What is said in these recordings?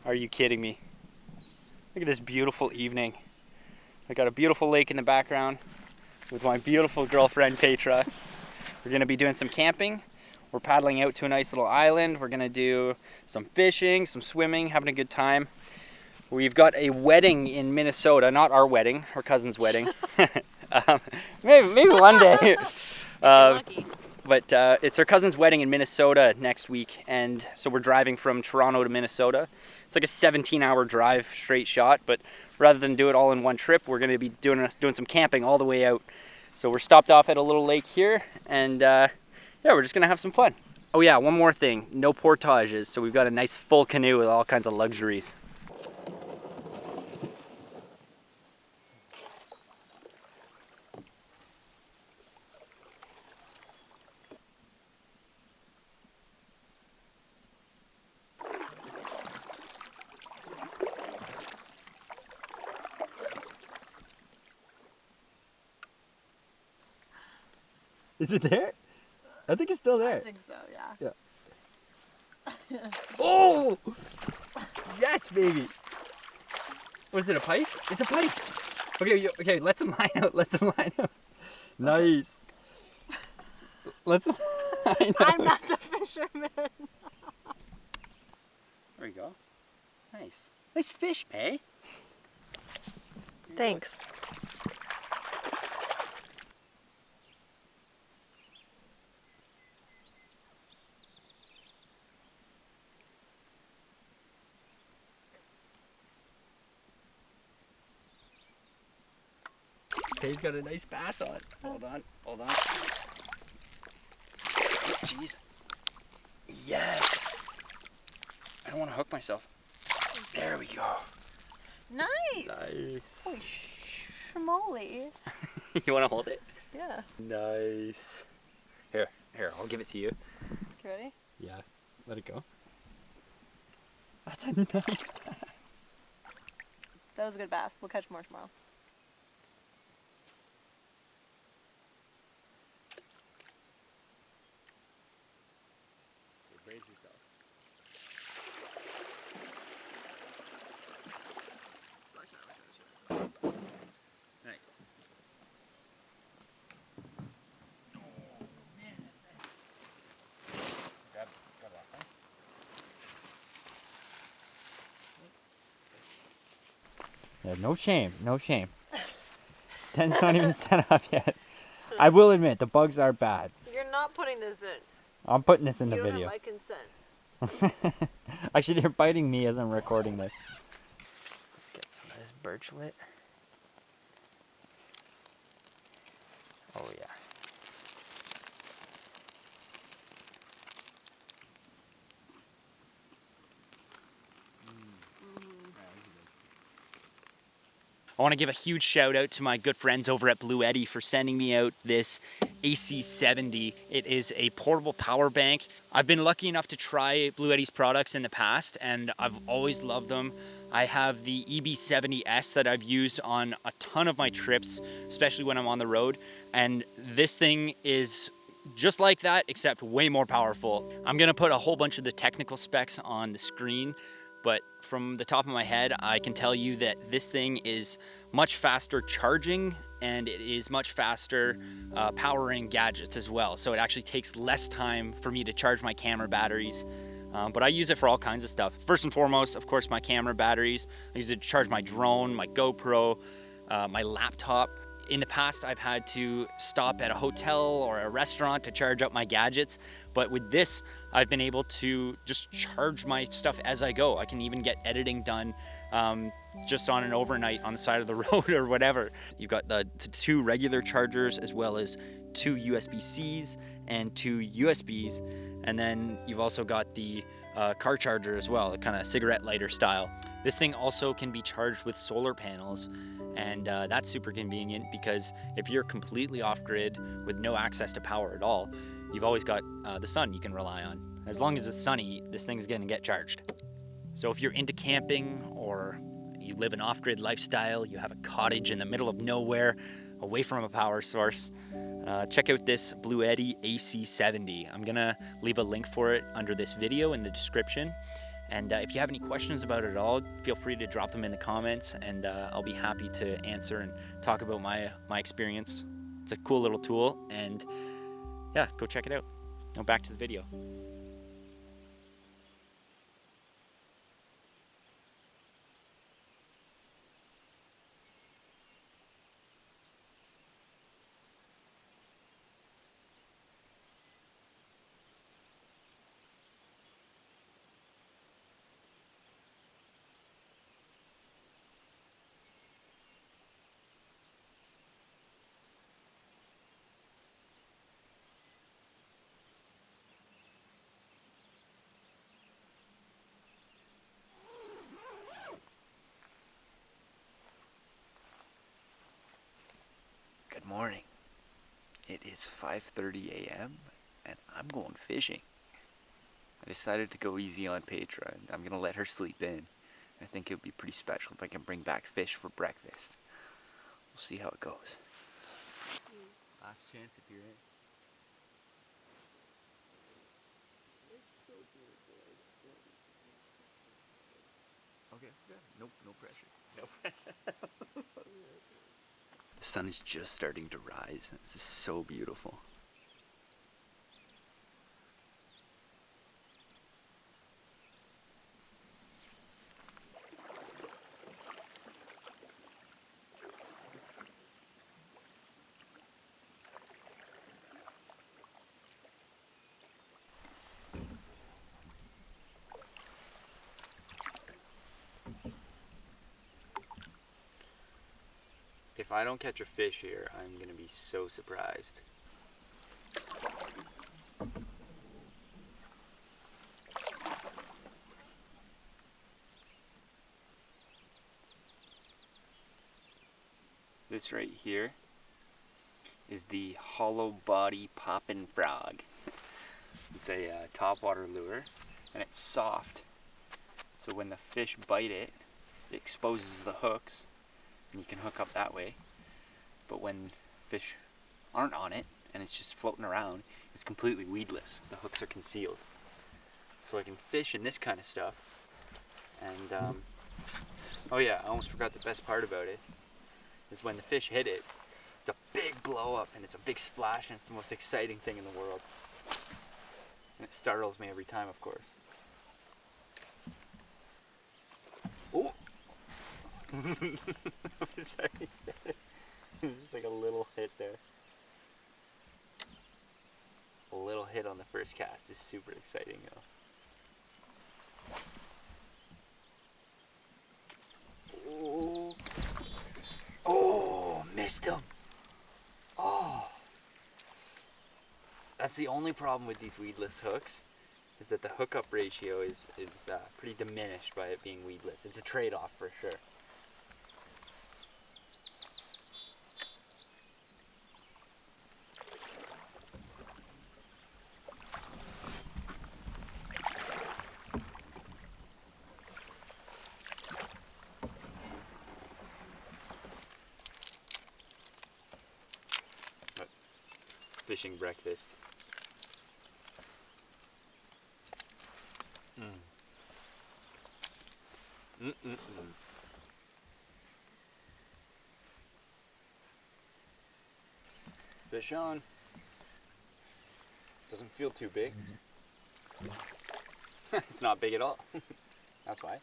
Are you kidding me? Look at this beautiful evening. I got a beautiful lake in the background with my beautiful girlfriend Paitra. We're gonna be doing some camping. We're paddling out to a nice little island. We're gonna do some fishing, some swimming, having a good time. We've got a wedding in Minnesota, not our wedding, our cousin's wedding. Maybe one day. Lucky. But it's her cousin's wedding in Minnesota next week, and so we're driving from Toronto to Minnesota. It's like a 17-hour drive straight shot, but rather than do it all in one trip, we're going to be doing some camping all the way out. So we're stopped off at a little lake here, and yeah, we're just going to have some fun. Oh yeah, one more thing, no portages, so we've got a nice full canoe with all kinds of luxuries. Is it there? I think it's still there. I think so, yeah. Yeah. Oh! Yes, baby! Was it a pike? It's a pike! Okay, let some line out, Nice. Let some line out. I'm not the fisherman. There we go. Nice. Nice fish, Pay. Thanks. Pay's got a nice bass on. Hold on. Jeez. Yes. I don't want to hook myself. There we go. Nice. Holy schmoly. You want to hold it? Yeah. Nice. Here, I'll give it to you. You ready? Yeah, let it go. That's a nice bass. That was a good bass. We'll catch more tomorrow. Brace yourself. Nice. Oh, man. Grab that thing. Yeah, no shame. Tent's not even set up yet. I will admit, the bugs are bad. You're not putting this in. I'm putting this in the You don't video. have my consent. Actually, they're biting me as I'm recording this. Let's get some of this birch lit. Oh yeah. I want to give a huge shout out to my good friends over at Blue Eddy for sending me out this AC70. It is a portable power bank. I've been lucky enough to try Blue Eddy's products in the past, and I've always loved them. I have the EB70S that I've used on a ton of my trips, especially when I'm on the road. And this thing is just like that, except way more powerful. I'm gonna put a whole bunch of the technical specs on the screen, but from the top of my head, I can tell you that this thing is much faster charging, and it is much faster powering gadgets as well. So it actually takes less time for me to charge my camera batteries. But I use it for all kinds of stuff. First and foremost, of course, my camera batteries. I use it to charge my drone, my GoPro, my laptop. In the past, I've had to stop at a hotel or a restaurant to charge up my gadgets. But with this, I've been able to just charge my stuff as I go. I can even get editing done just on an overnight on the side of the road or whatever. You've got the two regular chargers as well as two USB-Cs and two USBs. And then you've also got the car charger as well, the kind of cigarette lighter style. This thing also can be charged with solar panels, and that's super convenient because if you're completely off-grid with no access to power at all, you've always got the sun you can rely on. As long as it's sunny, this thing's gonna get charged. So if you're into camping or you live an off-grid lifestyle, you have a cottage in the middle of nowhere, away from a power source, check out this Blue Eddy AC70. I'm gonna leave a link for it under this video in the description. And if you have any questions about it at all, feel free to drop them in the comments, and I'll be happy to answer and talk about my experience. It's a cool little tool, and yeah, go check it out. Now back to the video. Good morning. It is 5:30 a.m. and I'm going fishing. I decided to go easy on Paitra, and I'm gonna let her sleep in. I think it would be pretty special if I can bring back fish for breakfast. We'll see how it goes. Last chance if you're in. It's so beautiful. Okay, yeah. Nope, no pressure. No pressure. The sun is just starting to rise. This is so beautiful. If I don't catch a fish here, I'm gonna be so surprised. This right here is the hollow body poppin' frog. It's a topwater lure, and it's soft. So when the fish bite it, it exposes the hooks, and you can hook up that way. But when fish aren't on it and it's just floating around, it's completely weedless. The hooks are concealed. So I can fish in this kind of stuff. And oh yeah, I almost forgot the best part about it is when the fish hit it, it's a big blow up and it's a big splash, and it's the most exciting thing in the world. And it startles me every time, of course. Oh! It's already started. It's just like a little hit there. A little hit on the first cast is super exciting, though. Oh, oh, missed him. Oh. That's the only problem with these weedless hooks, is that the hookup ratio is pretty diminished by it being weedless. It's a trade-off for sure. Fishing breakfast. Fish on. Doesn't feel too big. It's not big at all. That's why.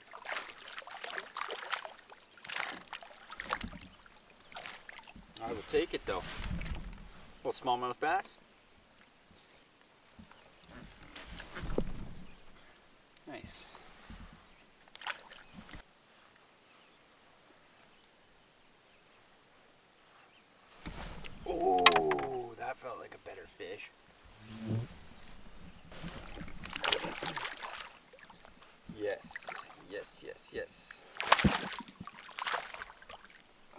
I will take it though. Little smallmouth bass. Nice. Oh, that felt like a better fish. Yes, yes, yes, yes.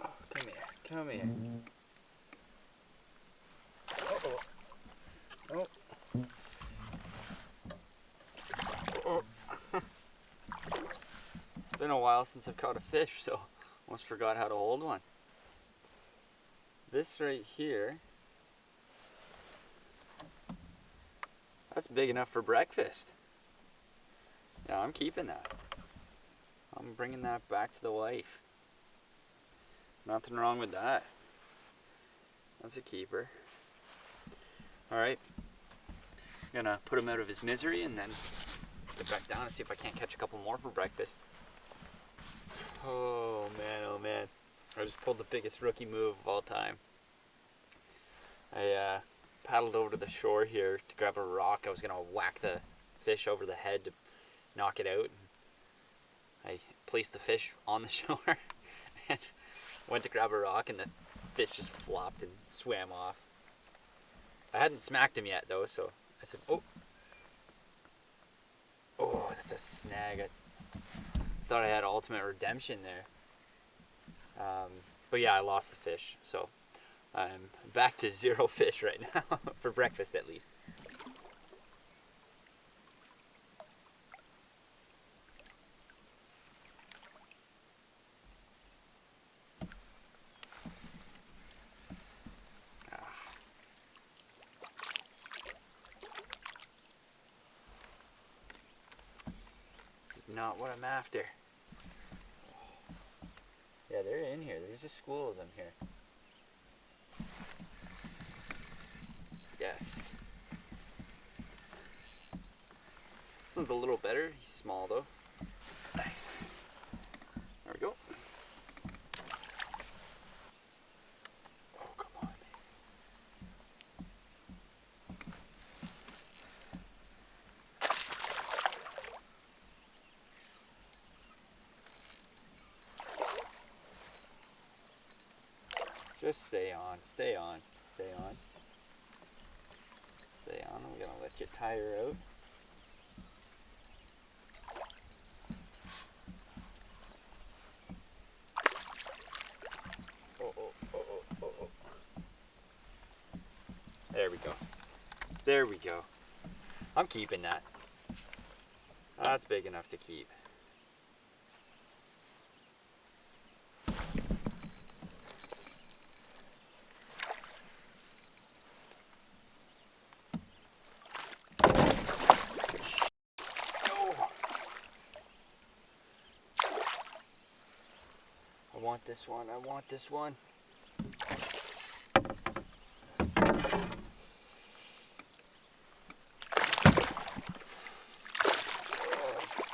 Oh, come here, come here. Uh-oh. Oh. Oh. It's been a while since I've caught a fish, so almost forgot how to hold one. This right here, that's big enough for breakfast. Yeah, I'm keeping that. I'm bringing that back to the wife. Nothing wrong with that. That's a keeper. Alright. I'm gonna put him out of his misery and then get back down and see if I can't catch a couple more for breakfast. Oh man. I just pulled the biggest rookie move of all time. I paddled over to the shore here to grab a rock. I was gonna whack the fish over the head to knock it out. I placed the fish on the shore and went to grab a rock, and the fish just flopped and swam off. I hadn't smacked him yet though, so I said, oh, that's a snag. I thought I had ultimate redemption there. But yeah, I lost the fish, so I'm back to 0 fish right now, for breakfast at least. Not what I'm after. Yeah, they're in here. There's a school of them here. Yes. This one's a little better. He's small though. Nice. There we go. Oh, come on. Just stay on, stay on, stay on. Stay on, I'm gonna let you tire out. Oh. There we go. There we go. I'm keeping that. That's big enough to keep. I want this one, I want this one. Oh,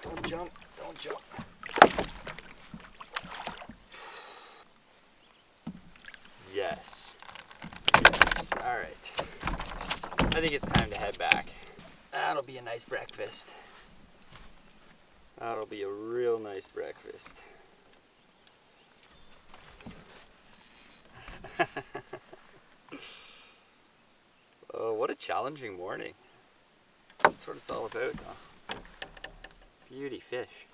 don't jump, don't jump. Yes. Yes. All right. I think it's time to head back. That'll be a nice breakfast. That'll be a real nice breakfast. Oh, what a challenging morning. That's what it's all about, though. Beauty fish.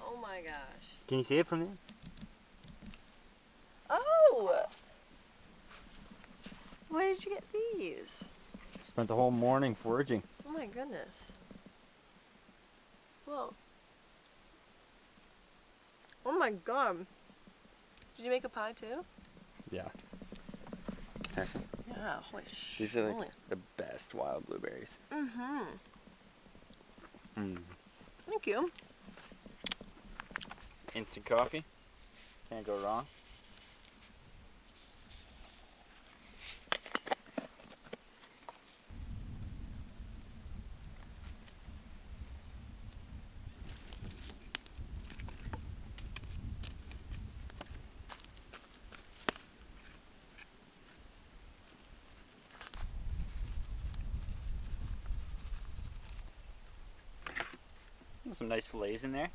Oh my gosh. Can you see it from there? Oh! Where did you get these? Spent the whole morning foraging. Oh my goodness. Whoa. Oh my god. Did you make a pie too? Yeah. Excellent. Yeah, holy shit. These are like the best wild blueberries. Mm-hmm. Mm. Thank you. Instant coffee. Can't go wrong. Some nice fillets in there.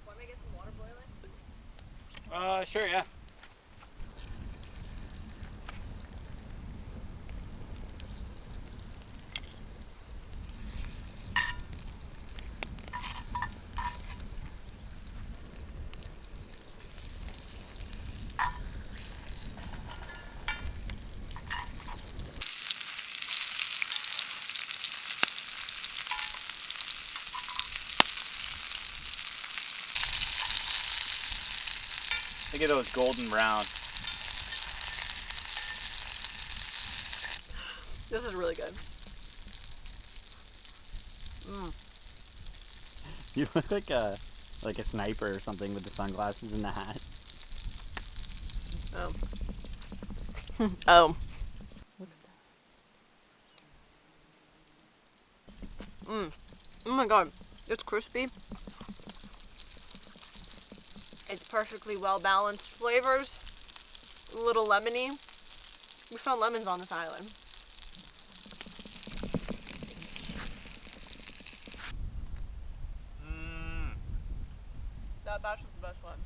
Want me to get some water boiling? Look at those golden brown. This is really good. You look like a sniper or something with the sunglasses and the hat. Oh. Oh my god, it's crispy. It's perfectly well balanced flavors. A little lemony. We found lemons on this island. That batch was the best one.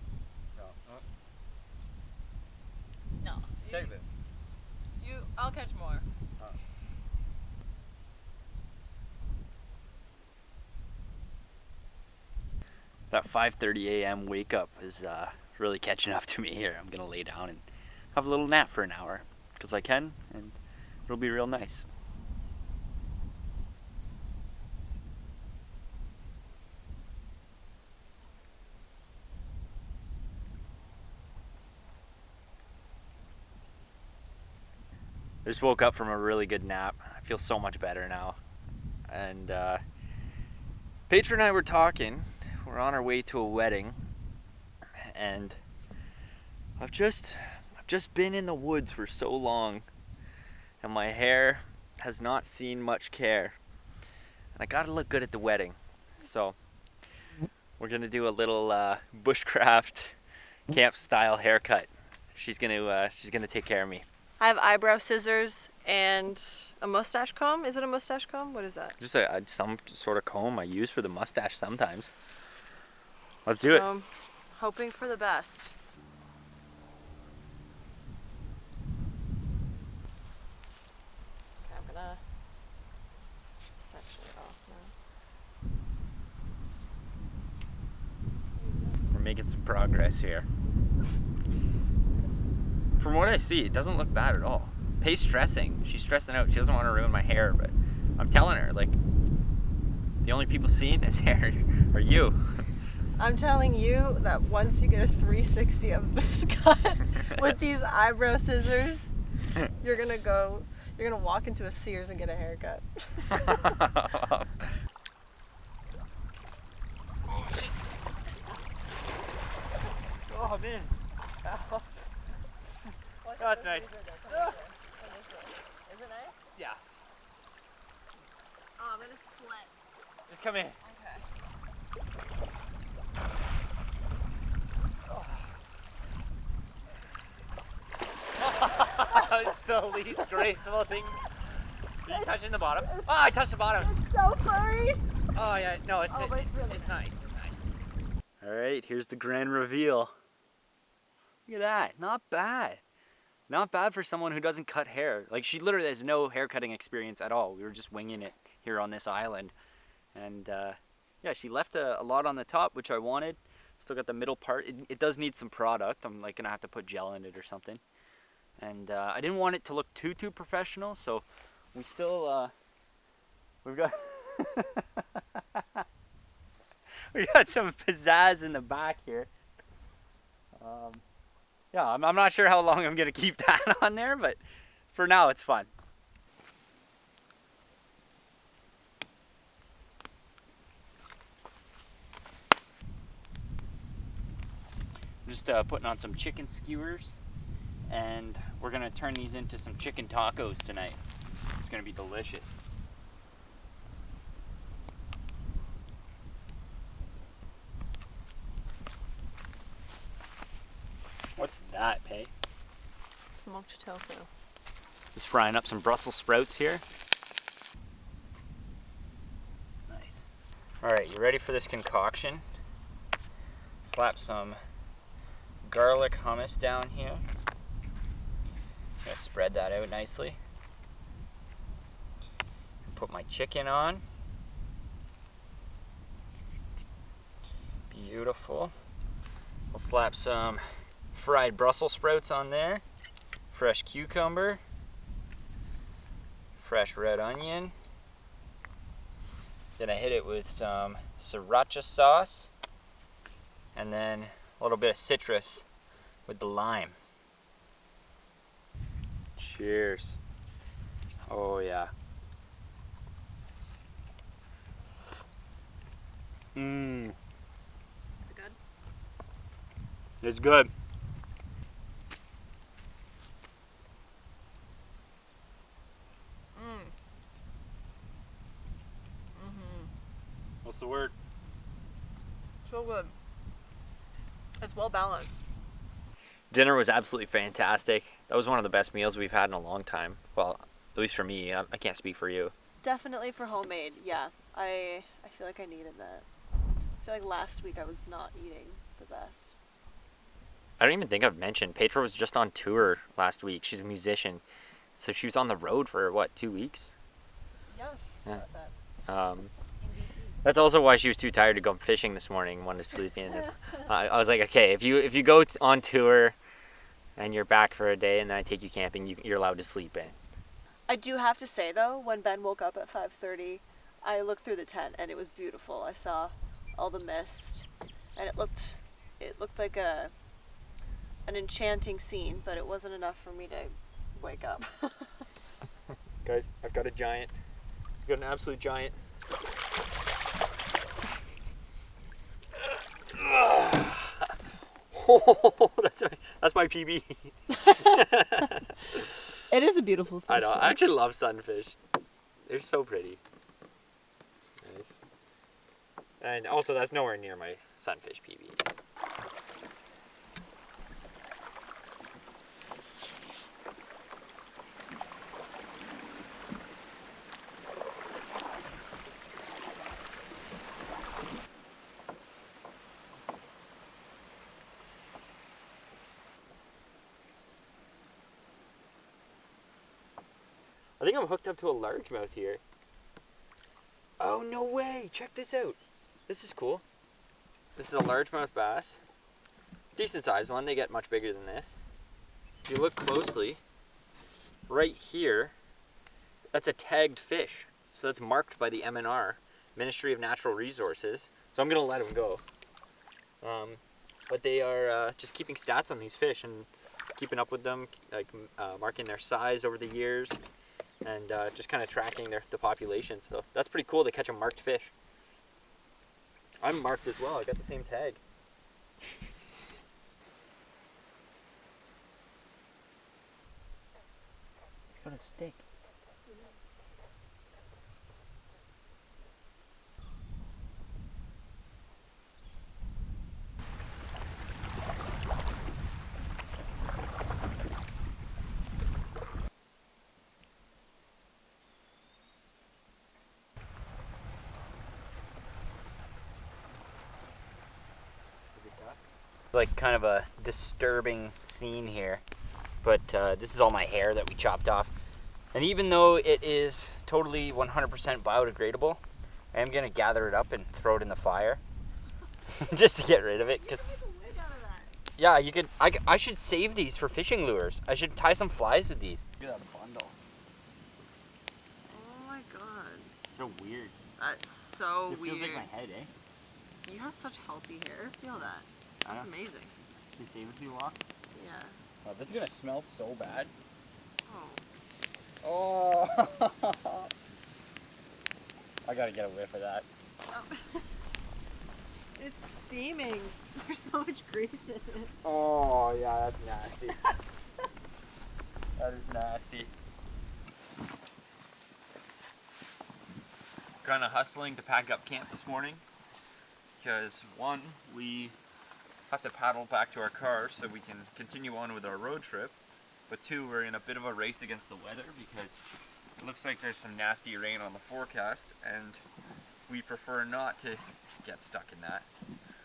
No. Take this. I'll catch more. That 5:30 a.m. wake up is really catching up to me here. I'm gonna lay down and have a little nap for an hour because I can, and it'll be real nice. I just woke up from a really good nap. I feel so much better now. And Paitra and I were talking. We're on our way to a wedding, and I've just been in the woods for so long, and my hair has not seen much care. And I gotta look good at the wedding, so we're gonna do a little bushcraft camp style haircut. She's gonna take care of me. I have eyebrow scissors and a mustache comb. Is it a mustache comb? What is that? Just some sort of comb I use for the mustache sometimes. Let's do it. So, hoping for the best. Okay, I'm gonna section it off now. We're making some progress here. From what I see, it doesn't look bad at all. Pay's stressing. She's stressing out. She doesn't want to ruin my hair, but I'm telling her, like, the only people seeing this hair are you. I'm telling you that once you get a 360 of this cut with these eyebrow scissors, you're gonna walk into a Sears and get a haircut. Oh man. Oh. That's nice. Is it nice? Yeah. Oh, I'm gonna sweat. Just come in. Okay. It's the least graceful thing. Are you touching the bottom? Oh, I touched the bottom. It's so furry. Oh yeah, no, it's Oh, but it's really nice. It's nice. All right, here's the grand reveal. Look at that. Not bad. Not bad for someone who doesn't cut hair. Like, she literally has no hair cutting experience at all. We were just winging it here on this island. And yeah, she left a lot on the top, which I wanted. Still got the middle part. It does need some product. I'm like gonna have to put gel in it or something. And I didn't want it to look too professional, so we still we've got we got some pizzazz in the back here. Yeah, I'm not sure how long I'm gonna keep that on there, but for now it's fun. I'm just putting on some chicken skewers, and we're gonna turn these into some chicken tacos tonight. It's gonna be delicious. What's that, Pay? Smoked tofu. Just frying up some Brussels sprouts here. Nice. All right, you ready for this concoction? Slap some garlic hummus down here. I'm gonna spread that out nicely. Put my chicken on. Beautiful. We'll slap some fried Brussels sprouts on there. Fresh cucumber. Fresh red onion. Then I hit it with some sriracha sauce. And then a little bit of citrus with the lime. Cheers. Oh yeah. Mmm. Is it good? It's good. Mm. Mm-hmm. What's the word? So good. It's well balanced. Dinner was absolutely fantastic. That was one of the best meals we've had in a long time. Well, at least for me. I can't speak for you. Definitely for homemade, yeah. I feel like I needed that. I feel like last week I was not eating the best. I don't even think I've mentioned. Paitra was just on tour last week. She's a musician. So she was on the road for, what, 2 weeks? Yeah. Yeah. About that. Um, In BC. that's also why she was too tired to go fishing this morning and wanted to sleep in. I was like, okay, if you go on tour and you're back for a day and then I take you camping, you're allowed to sleep in. I do have to say though, when Ben woke up at 5:30, I looked through the tent and it was beautiful. I saw all the mist, and it looked like an enchanting scene, but it wasn't enough for me to wake up. Guys, I've got a giant. I've got an absolute giant. Oh, that's my PB. It is a beautiful fish. I know. I actually love sunfish. They're so pretty. Nice. And also, that's nowhere near my sunfish PB. I think I'm hooked up to a largemouth here. Oh, no way. Check this out. This is cool. This is a largemouth bass. Decent sized one. They get much bigger than this. If you look closely, right here, that's a tagged fish. So that's marked by the MNR, Ministry of Natural Resources. So I'm going to let them go. But they are just keeping stats on these fish and keeping up with them, like marking their size over the years. And just kind of tracking the population. So that's pretty cool to catch a marked fish. I'm marked as well. I got the same tag. He's got a stick. Like kind of a disturbing scene here, but this is all my hair that we chopped off, and even though it is totally 100% biodegradable, I am gonna gather it up and throw it in the fire just to get rid of it. Because yeah, you could. I should save these for fishing lures. I should tie some flies with these. Look at that bundle. Oh my god. So weird. That's so It weird. feels like my head, eh? You have such healthy hair. Feel that. That's amazing. Should we save a few locks? Yeah. Oh, this is gonna smell so bad. Oh. Oh! I gotta get a whiff of that. Oh. It's steaming. There's so much grease in it. Oh, yeah, that's nasty. That is nasty. Kind of hustling to pack up camp this morning because one, we have to paddle back to our car so we can continue on with our road trip, but two, we're in a bit of a race against the weather because it looks like there's some nasty rain on the forecast and we prefer not to get stuck in that.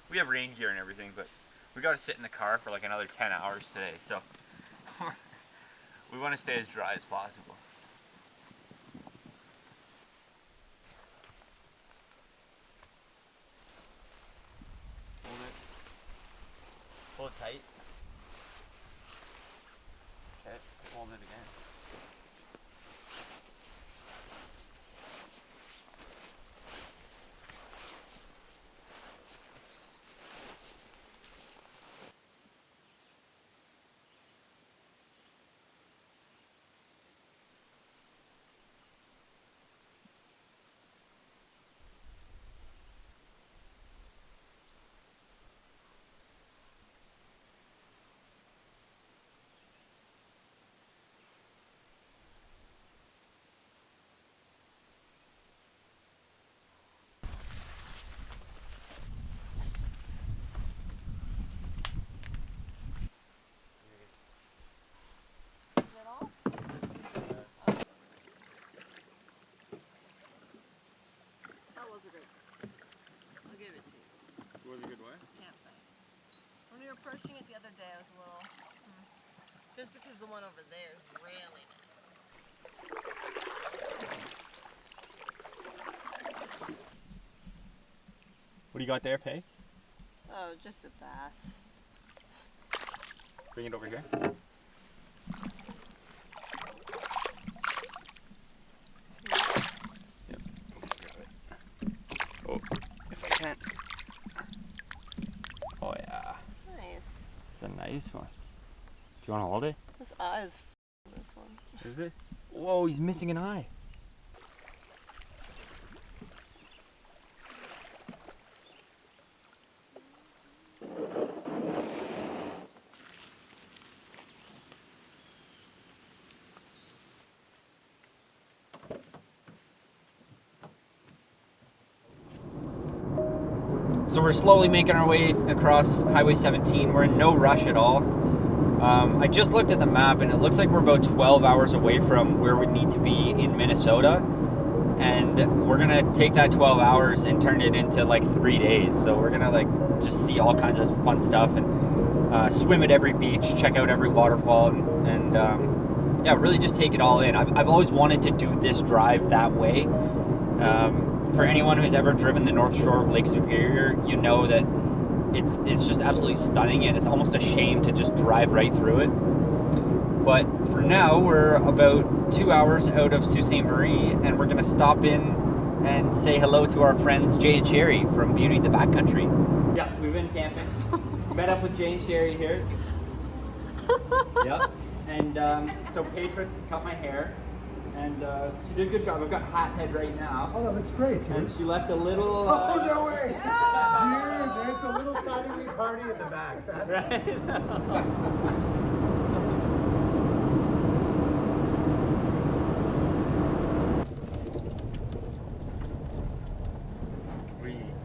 We have rain gear and everything, but we got to sit in the car for like another 10 hours today, so we want to stay as dry as possible. Hold it. Hold it tight. Okay, hold it again. Just because the one over there is really nice. What do you got there, Pay? Oh, just a bass. Bring it over here. Yep. Oh, if I can. Oh yeah. Nice. It's a nice one. Do you want to hold it? This eye's this one. Is it? Whoa, he's missing an eye. So we're slowly making our way across Highway 17. We're in no rush at all. I just looked at the map and it looks like we're about 12 hours away from where we need to be in Minnesota. And we're gonna take that 12 hours and turn it into like 3 days. So we're gonna like just see all kinds of fun stuff and swim at every beach, check out every waterfall, and yeah, really just take it all in. I've always wanted to do this drive that way. For anyone who's ever driven the North Shore of Lake Superior, you know that it's just absolutely stunning, and it's almost a shame to just drive right through it. But for now, we're about 2 hours out of Sault Ste. Marie, and we're gonna stop in and say hello to our friends Jay and Sherry from Beauty in the Backcountry. Yeah, we've been camping. Met up with Jay and Sherry here. Yep. And so Paitra cut my hair. And she did a good job. I've got hat head right now. Oh, that looks great, dude. And she left a little... oh, no way! Dude, there's the little tiny wee party in the back. That's right?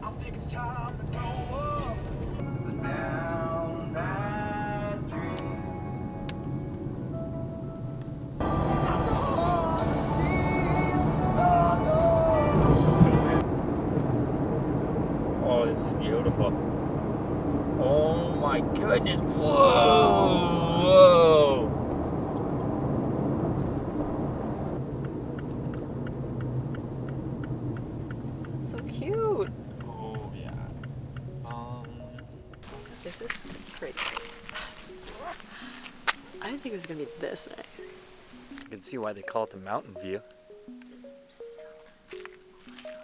I think it's time to grow up. Down that dream. That's all I see. Oh, this is beautiful. Oh my goodness. Whoa! Whoa! So cute. Oh, yeah. This is crazy. I didn't think it was gonna be this nice. You can see why they call it the mountain view. This is so nice. Oh my god.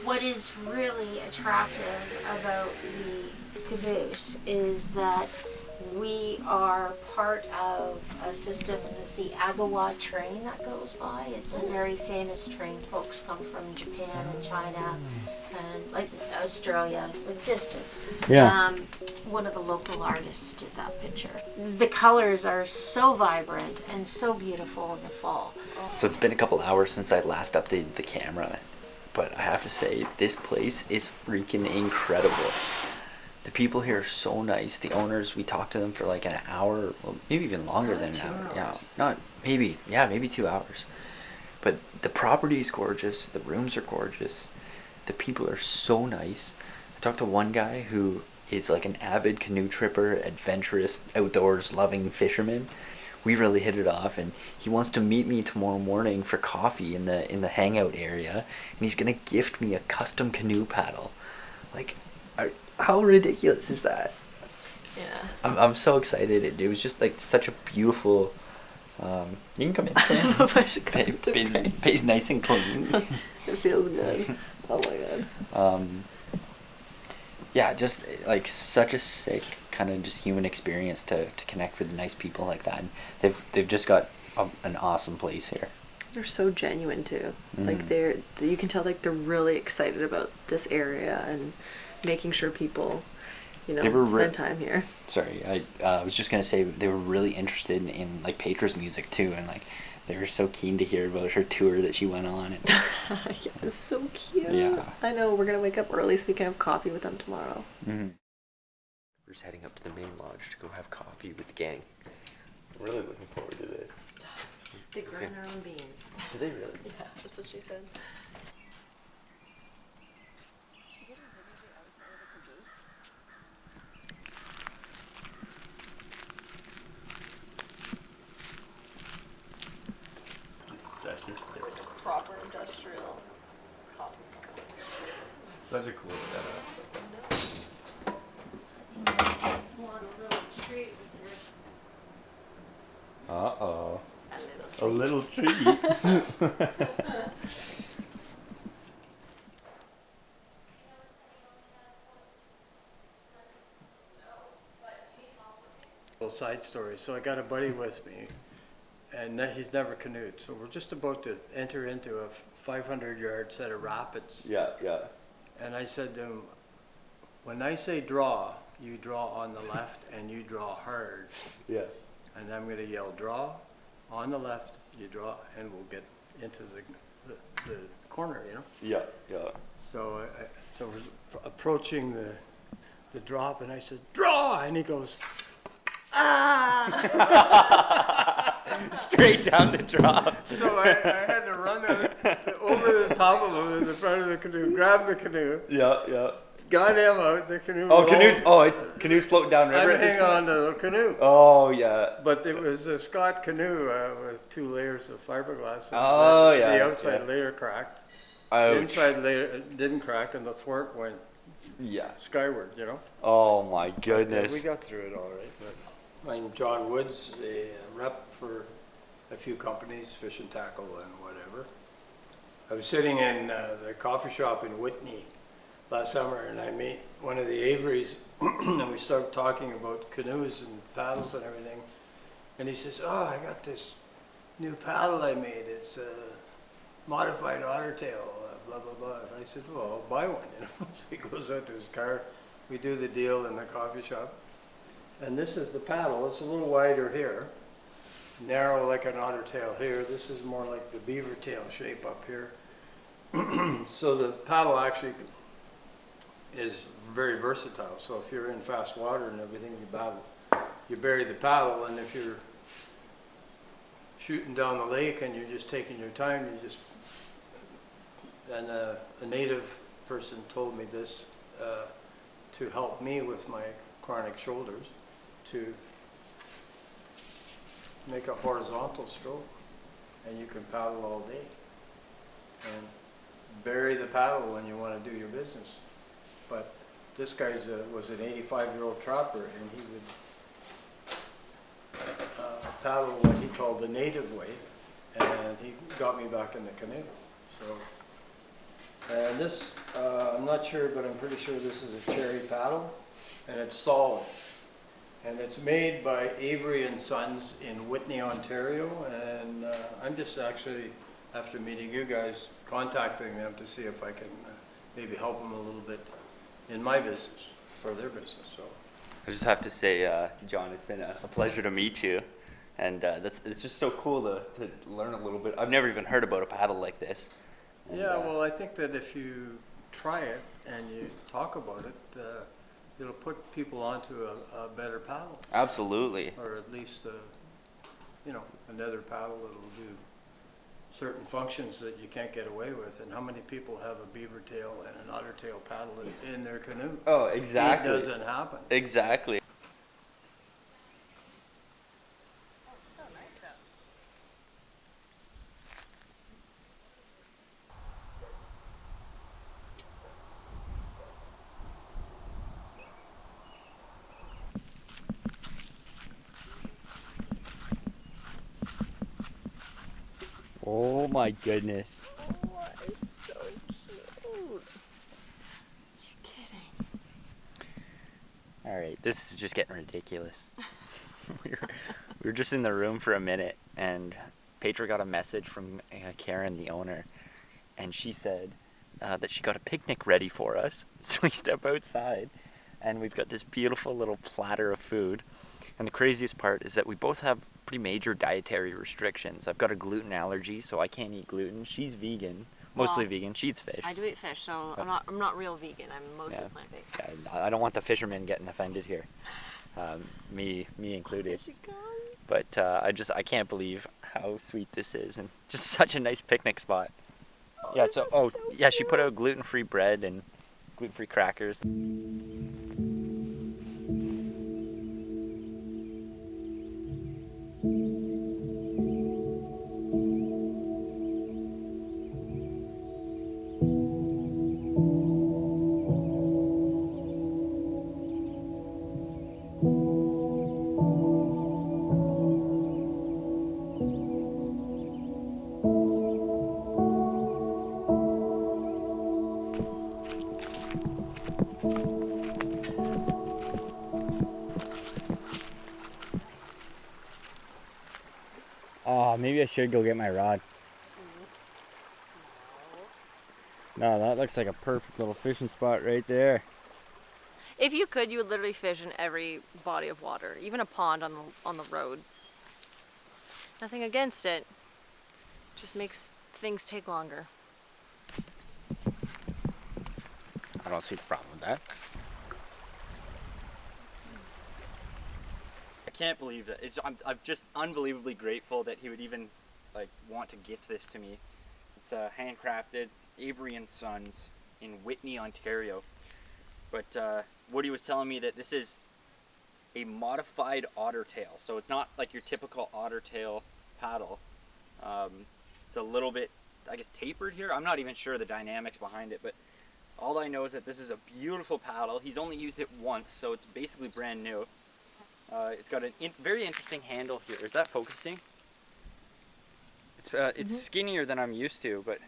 What is really attractive about the caboose is that we are part of a system that's the Agawa train that goes by. It's a very famous train. Folks come from Japan and China and like Australia, like distance. Yeah. One of the local artists did that picture. The colors are so vibrant and so beautiful in the fall. So it's been a couple hours since I last updated the camera, but I have to say, this place is freaking incredible. The people here are so nice. The owners, we talked to them for like an hour, well, maybe even longer than an hour. Yeah, maybe 2 hours. But the property is gorgeous. The rooms are gorgeous. The people are so nice. I talked to one guy who is like an avid canoe tripper, adventurous, outdoors loving fisherman. We really hit it off, and he wants to meet me tomorrow morning for coffee in the hangout area, and he's gonna gift me a custom canoe paddle. Like, how ridiculous is that? Yeah. I'm so excited. It was just like such a beautiful. You can come in. I don't know if I should come to Pays nice and clean. It feels good. Oh my god. Yeah, just like such a sick kind of just human experience to connect with nice people like that. And they've just got an awesome place here. They're so genuine too. Mm. Like you can tell like they're really excited about this area and making sure people, spend time here. Sorry, I was just gonna say they were really interested in like Paitra's music too, and like they were so keen to hear about her tour that she went on. And Yeah, it's so cute. Yeah. I know. We're gonna wake up early so we can have coffee with them tomorrow. Mm-hmm. We're just heading up to the main lodge to go have coffee with the gang. I'm really looking forward to this. They grind their own beans. Do they really? Yeah, that's what she said. Want a little treat with your Uh-oh. A A little little treat. Little side story. So I got a buddy with me, and he's never canoed. So we're just about to enter into a 500-yard set of rapids. Yeah, yeah. And I said to him, when I say draw, you draw on the left and you draw hard. Yeah. And I'm going to yell draw on the left, you draw, and we'll get into the corner, you know. Yeah, yeah. So so we're approaching the drop, and I said draw, and he goes, ah! Straight down the drop. So I had to run over the top of him in the front of the canoe, grab the canoe, Yeah, yeah. got him out. The canoe. Oh, rolled. canoe's floating down river. I'm at this hanging point? on to the canoe. Oh, yeah. But it was a Scott canoe with 2 layers of fiberglass. And Oh, yeah, The outside yeah. layer cracked. Ouch. The inside layer didn't crack, and the thwart went Yeah. skyward, you know. Oh my We goodness. got through it all right. But I'm John Woods, a rep for a few companies, Fish and Tackle and whatever. I was sitting in the coffee shop in Whitney last summer, and I met one of the Averys, and we started talking about canoes and paddles and everything. And he says, "Oh, I got this new paddle I made. It's a modified otter tail, blah, blah, blah." And I said, "Well, I'll buy one." You know? So he goes out to his car. We do the deal in the coffee shop. And this is the paddle. It's a little wider here, narrow like an otter tail here. This is more like the beaver tail shape up here. So the paddle actually is very versatile. So if you're in fast water and everything, you bury the paddle, and if you're shooting down the lake and you're just taking your time, and a native person told me this to help me with my chronic shoulders, to make a horizontal stroke, and you can paddle all day and bury the paddle when you want to do your business. But this guy was an 85-year-old trapper, and he would paddle what he called the native way, and he got me back in the canoe. So, and this, I'm not sure, but I'm pretty sure this is a cherry paddle, and it's solid. And it's made by Avery and Sons in Whitney, Ontario, and I'm just actually, after meeting you guys, contacting them to see if I can maybe help them a little bit in my business, for their business. So I just have to say, John, it's been a pleasure to meet you. And it's just so cool to learn a little bit. I've never even heard about a paddle like this. And, yeah, well, I think that if you try it and you talk about it, it'll put people onto a better paddle, Absolutely. or at least, another paddle that'll do certain functions that you can't get away with. And how many people have a beaver tail and an otter tail paddle in their canoe? Oh, exactly. It doesn't happen. Exactly. Oh, it's so nice out. Oh my goodness. Oh, it's so cute. You're kidding. All right, this is just getting ridiculous. we were just in the room for a minute, and Paitra got a message from Karen, the owner, and she said that she got a picnic ready for us. So we step outside, and we've got this beautiful little platter of food. And the craziest part is that we both have pretty major dietary restrictions. I've got a gluten allergy, so I can't eat gluten. She's vegan, mostly Well, vegan. She eats fish. I do eat fish, so I'm not real vegan. I'm mostly plant-based. Yeah, I don't want the fishermen getting offended here, me included. Here she comes. But I can't believe how sweet this is, and just such a nice picnic spot. Yeah. This So is so yeah, she put cute. out gluten-free bread and gluten-free crackers. Oh, maybe I should go get my rod. No, that looks like a perfect little fishing spot right there. If you could, you would literally fish in every body of water, even a pond on the road. Nothing against it. Just makes things take longer. I don't see the problem with that. I can't believe that. I'm just unbelievably grateful that he would even like want to gift this to me. It's handcrafted, Avery and Sons in Whitney, Ontario. But Woody was telling me that this is a modified otter tail, so it's not like your typical otter tail paddle. It's a little bit, I guess, tapered here. I'm not even sure the dynamics behind it, but all I know is that this is a beautiful paddle. He's only used it once, so it's basically brand new. It's got a very interesting handle here. Is that focusing? It's skinnier than I'm used to, but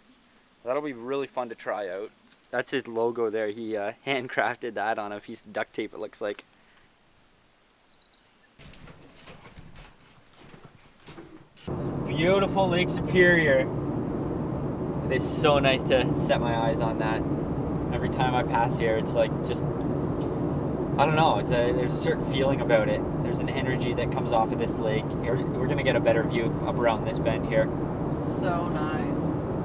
that'll be really fun to try out. That's his logo there. He handcrafted that on a piece of duct tape, it looks like. This beautiful Lake Superior. It is so nice to set my eyes on that. Every time I pass here, it's like just, I don't know, there's a certain feeling about it. There's an energy that comes off of this lake. We're gonna get a better view up around this bend here. So nice.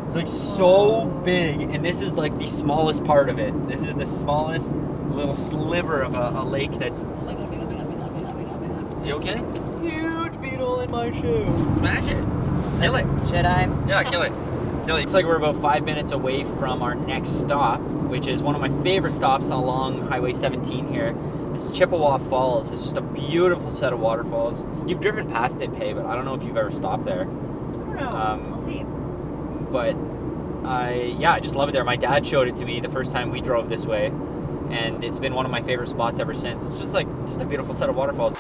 It's like so big, and this is like the smallest part of it. This is the smallest little sliver of a lake that's... Oh my god, big up, big up, big up, big up, big up, big up. You okay? Huge beetle in my shoe. Smash it. Kill it. Should I? Yeah, kill it. Kill it. Looks like we're about 5 minutes away from our next stop, which is one of my favorite stops along Highway 17 here. This is Chippewa Falls. It's just a beautiful set of waterfalls. You've driven past it, Pay, but I don't know if you've ever stopped there. I don't know. We'll see. But I just love it there. My dad showed it to me the first time we drove this way, and it's been one of my favorite spots ever since. It's just a beautiful set of waterfalls.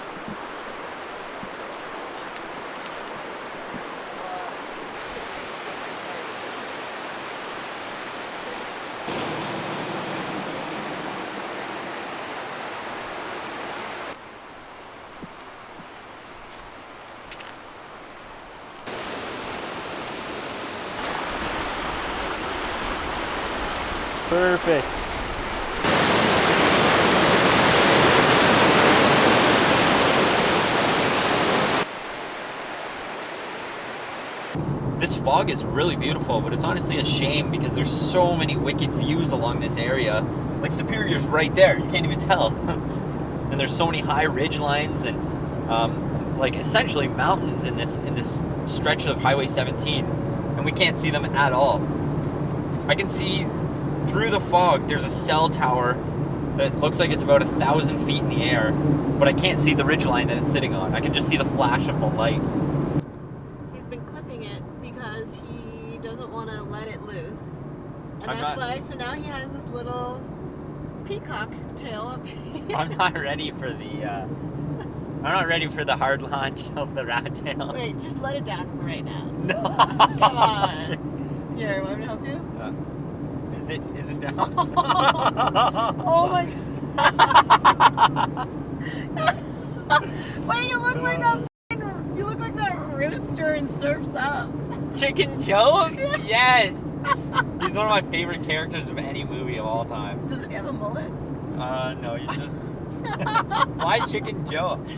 Perfect. This fog is really beautiful, but it's honestly a shame because there's so many wicked views along this area. Like Superior's right there, you can't even tell. And there's so many high ridge lines and like essentially mountains in this stretch of Highway 17, and we can't see them at all. I can see through the fog there's a cell tower that looks like it's about 1,000 feet in the air, but I can't see the ridgeline that it's sitting on. I can just see the flash of the light. He's been clipping it because he doesn't want to let it loose. And I'm that's not- why, so now he has this little peacock tail up here. I'm not ready for the hard launch of the rat tail. Wait, just let it down for right now. No. Come on. Here, want me to help you? Is it down? Oh my god. Wait, you look like that rooster in Surf's Up. Chicken Joe? Yes. He's one of my favorite characters of any movie of all time. Does he have a mullet? No, you just... Why Chicken Joe? He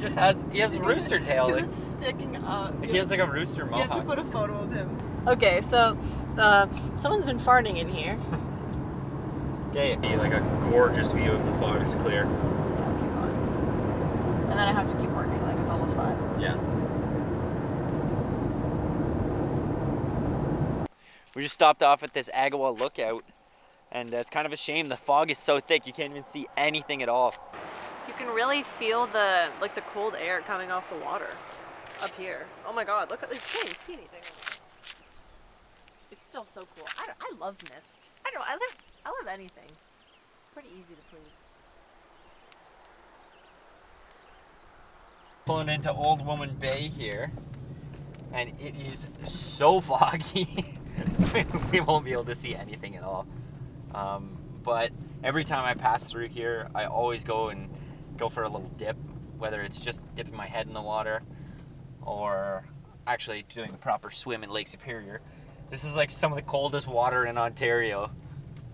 has a rooster tail. Because Like, it's sticking up. he has like a rooster You mohawk. have to put a photo of him. Okay, so someone's been farting in here. Okay, like a gorgeous view if the fog is clear. Yeah, keep going. And then I have to keep working, like it's almost 5. Yeah. We just stopped off at this Agawa lookout, and it's kind of a shame. The fog is so thick you can't even see anything at all. You can really feel the cold air coming off the water up here. Oh my god, look at, you can't even see anything. It's still so cool. I love mist. I love anything. Pretty easy to please. Pulling into Old Woman Bay here, and it is so foggy. We won't be able to see anything at all. But every time I pass through here, I always go for a little dip, whether it's just dipping my head in the water or actually doing a proper swim in Lake Superior. This is like some of the coldest water in Ontario.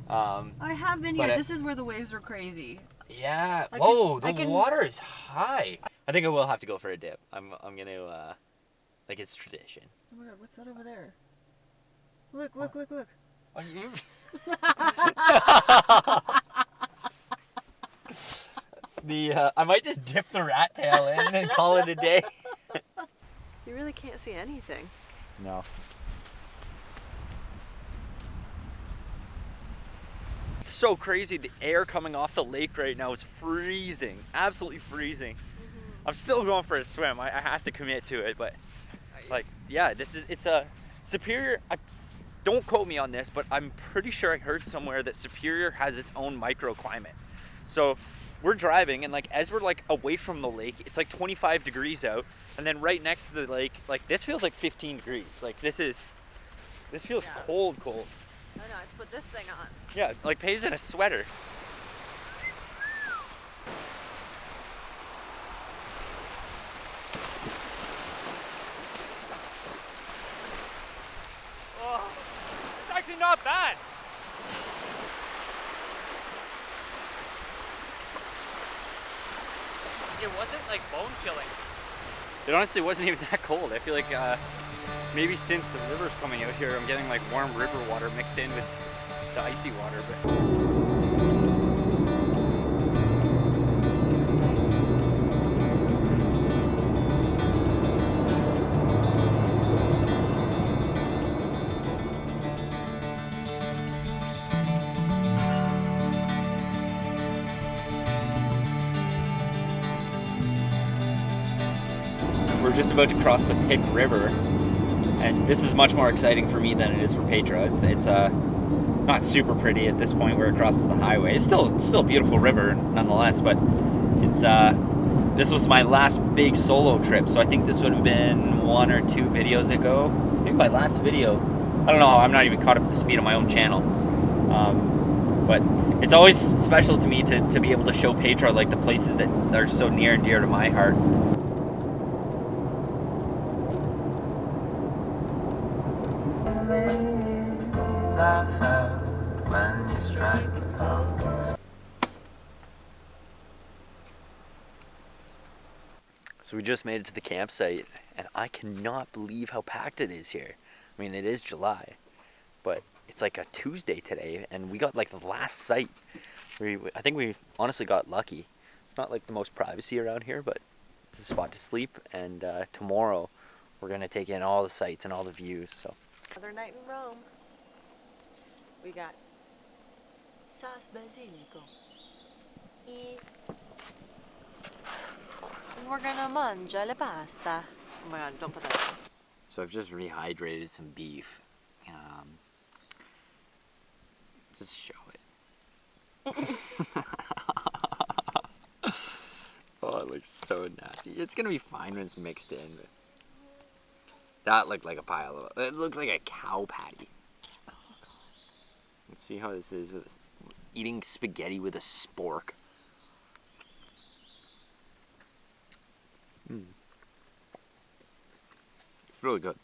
I have been But here. I- This is where the waves are crazy. Yeah. I Whoa, can- I the can- water is high. I think I will have to go for a dip. I'm gonna like it's tradition. Oh my god, what's that over there? Look, look, look, look. Are you? I might just dip the rat tail in and call it a day. You really can't see anything. No. It's so crazy. The air coming off the lake right now is freezing. Absolutely freezing. I'm still going for a swim. I have to commit to it, but like, yeah, it's a Superior. Don't quote me on this, but I'm pretty sure I heard somewhere that Superior has its own microclimate. So we're driving, and like as we're like away from the lake, it's like 25 degrees out, and then right next to the lake, like this feels like 15 degrees. Like this feels Yeah. cold. I know, I have to put this thing on. Yeah, like Pai's in a sweater. Oh, it's actually not bad. It wasn't like bone chilling. It honestly wasn't even that cold. I feel like maybe since the river's coming out here, I'm getting like warm river water mixed in with the icy water. But we're just about to cross the Pitt River, and this is much more exciting for me than it is for Paitra. It's not super pretty at this point where it crosses the highway. It's still a beautiful river nonetheless, but it's this was my last big solo trip, so I think this would have been 1 or 2 videos ago. Maybe my last video. I don't know. I'm not even caught up to speed on my own channel, but it's always special to me to be able to show Paitra like the places that are so near and dear to my heart. Laugh out when you strike a pose. So we just made it to the campsite, and I cannot believe how packed it is here. I mean, it is July, but it's like a Tuesday today, and we got like the last site. I think we honestly got lucky. It's not like the most privacy around here, but it's a spot to sleep, and tomorrow we're gonna take in all the sights and all the views. So Another night in Rome. We got sauce basilico. And we're gonna mangia la pasta. Oh my god, don't put that. So I've just rehydrated some beef. Just show it. Oh, it looks so nasty. It's gonna be fine when it's mixed in. But that looked like a pile of. It looked like a cow patty. Let's see how this is with eating spaghetti with a spork. It's really good.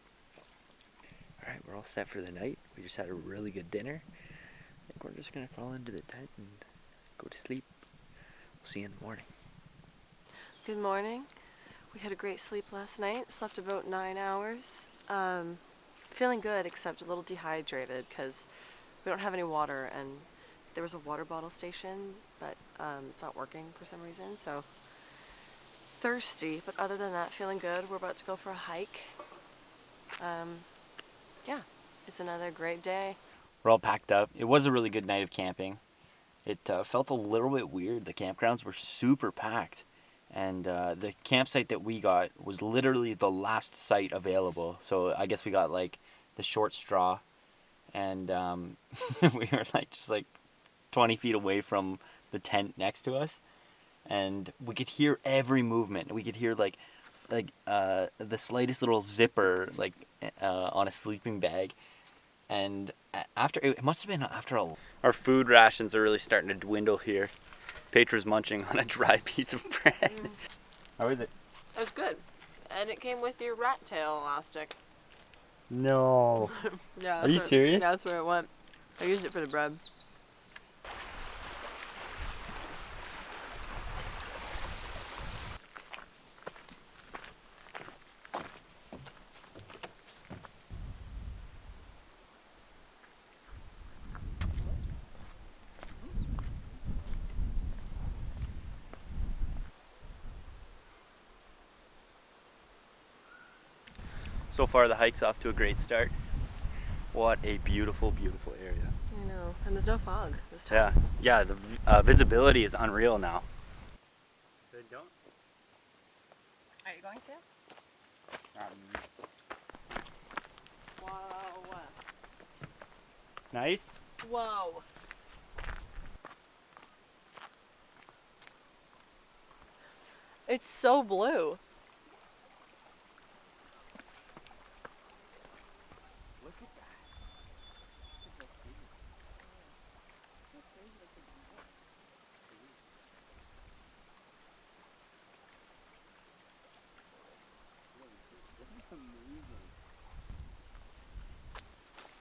Alright, we're all set for the night. We just had a really good dinner. I think we're just gonna crawl into the tent and go to sleep. We'll see you in the morning. Good morning. We had a great sleep last night. Slept about 9 hours. Feeling good, except a little dehydrated because we don't have any water, and there was a water bottle station, but it's not working for some reason. So thirsty, but other than that, feeling good. We're about to go for a hike. Yeah, it's another great day. We're all packed up. It was a really good night of camping. It felt a little bit weird. The campgrounds were super packed. And the campsite that we got was literally the last site available. So I guess we got like the short straw. And we were like just like 20 feet away from the tent next to us. And we could hear every movement. We could hear like the slightest little zipper like on a sleeping bag. And after it must have been after our food rations are really starting to dwindle here. Paitra's munching on a dry piece of bread. How is it? It was good. And it came with your rat tail elastic. No. Yeah. Are you serious? Yeah, that's where it went. I used it for the bread. So far the hike's off to a great start. What a beautiful, beautiful area. I know. And there's no fog this time. Yeah, the visibility is unreal now. Are you going to? Whoa. Nice. Whoa. It's so blue.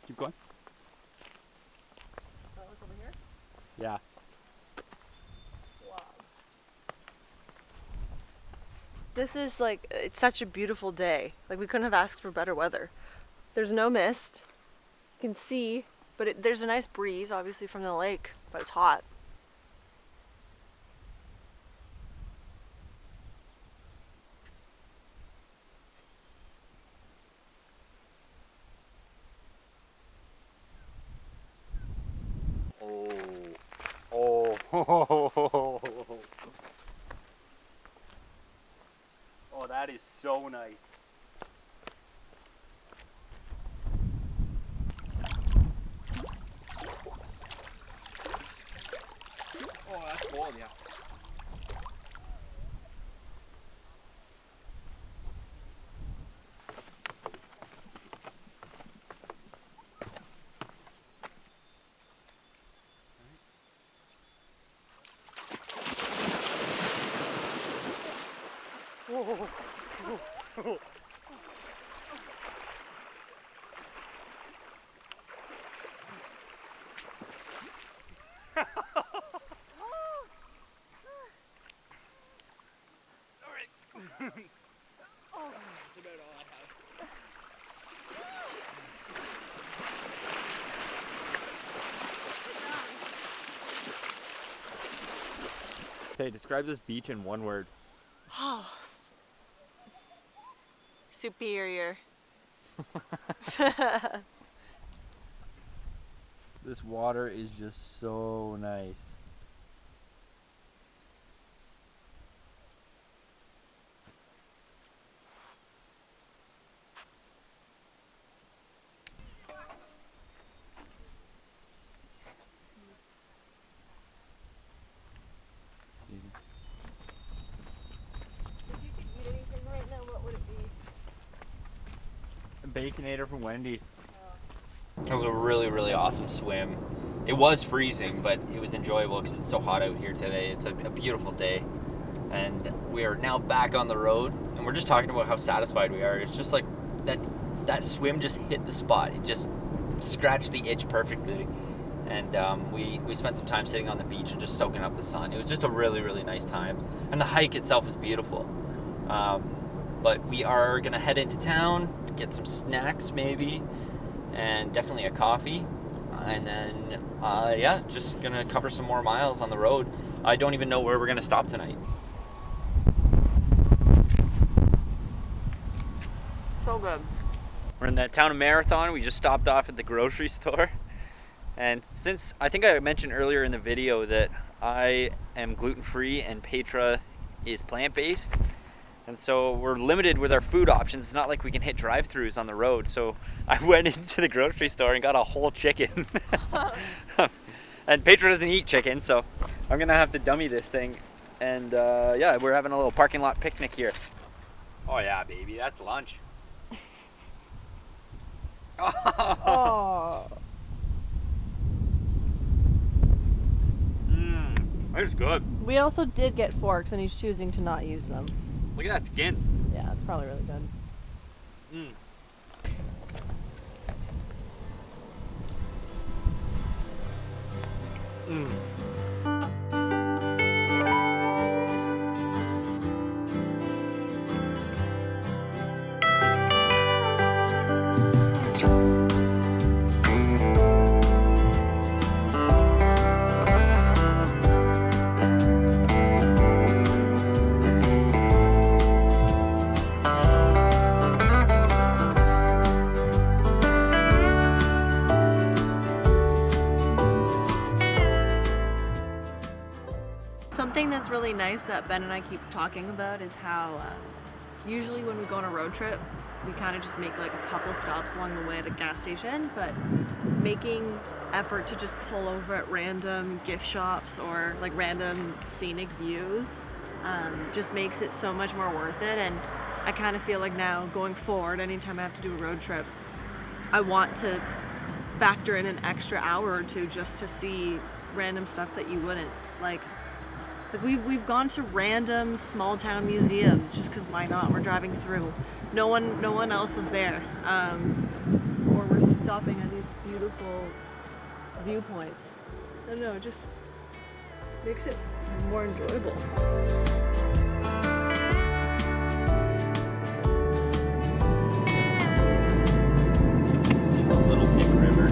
Keep going. Look over here. Yeah. Wow. This is like, it's such a beautiful day. Like, we couldn't have asked for better weather. There's no mist. You can see, but there's a nice breeze, obviously, from the lake, but it's hot. Oh, that is so nice. Oh, that's cold, yeah. Okay, describe this beach in one word. Superior. This water is just so nice. If you could eat anything right now, what would it be? A Baconator from Wendy's. It was a really, really awesome swim. It was freezing, but it was enjoyable because it's so hot out here today. It's a beautiful day. And we are now back on the road, and we're just talking about how satisfied we are. It's just like that swim just hit the spot. It just scratched the itch perfectly. And we spent some time sitting on the beach and just soaking up the sun. It was just a really, really nice time. And the hike itself was beautiful. But we are going to head into town, get some snacks maybe, and definitely a coffee. And then, yeah, just going to cover some more miles on the road. I don't even know where we're going to stop tonight. So good. We're in that town of Marathon. We just stopped off at the grocery store. And since, I think I mentioned earlier in the video that I am gluten-free and Paitra is plant-based. And so we're limited with our food options. It's not like we can hit drive-thrus on the road. So I went into the grocery store and got a whole chicken. And Paitra doesn't eat chicken, so I'm gonna have to dummy this thing. And yeah, we're having a little parking lot picnic here. Oh yeah, baby, that's lunch. Oh. It's good. We also did get forks, and he's choosing to not use them. Look at that skin. Yeah, it's probably really good. Something that's really nice that Ben and I keep talking about is how usually when we go on a road trip, we kind of just make like a couple stops along the way at a gas station, but making effort to just pull over at random gift shops or like random scenic views just makes it so much more worth it. And I kind of feel like now going forward, anytime I have to do a road trip, I want to factor in an extra hour or two just to see random stuff that you wouldn't like we've gone to random small town museums just because why not? We're driving through. No one else was there. Or we're stopping at these beautiful viewpoints. I don't know, it just makes it more enjoyable. Little Big River.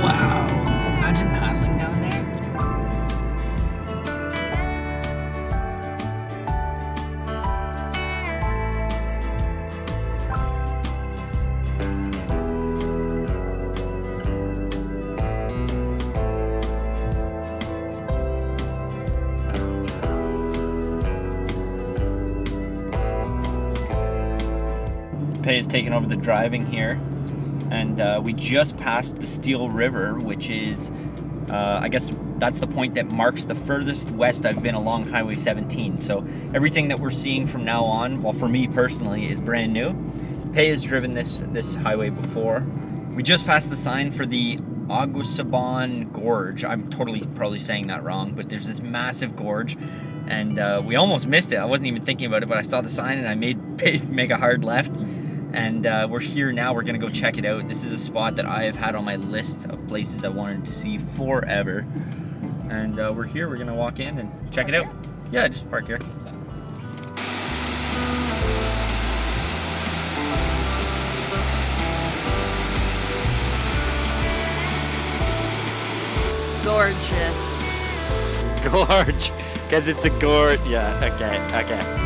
Wow. Imagine paddling down there. Pei has taken over the driving here, and we just passed the Steel River, which is, I guess that's the point that marks the furthest west I've been along Highway 17. So everything that we're seeing from now on, well, for me personally, is brand new. Pei has driven this highway before. We just passed the sign for the Agusaban Gorge. I'm totally probably saying that wrong, but there's this massive gorge, and we almost missed it. I wasn't even thinking about it, but I saw the sign and I made Pei make a hard left. And we're here now. We're gonna go check it out. This is a spot that I have had on my list of places I wanted to see forever. And we're here. We're gonna walk in and check it out. Yeah, just park here. Gorgeous. Gorge, because it's a gorge. Yeah. Okay.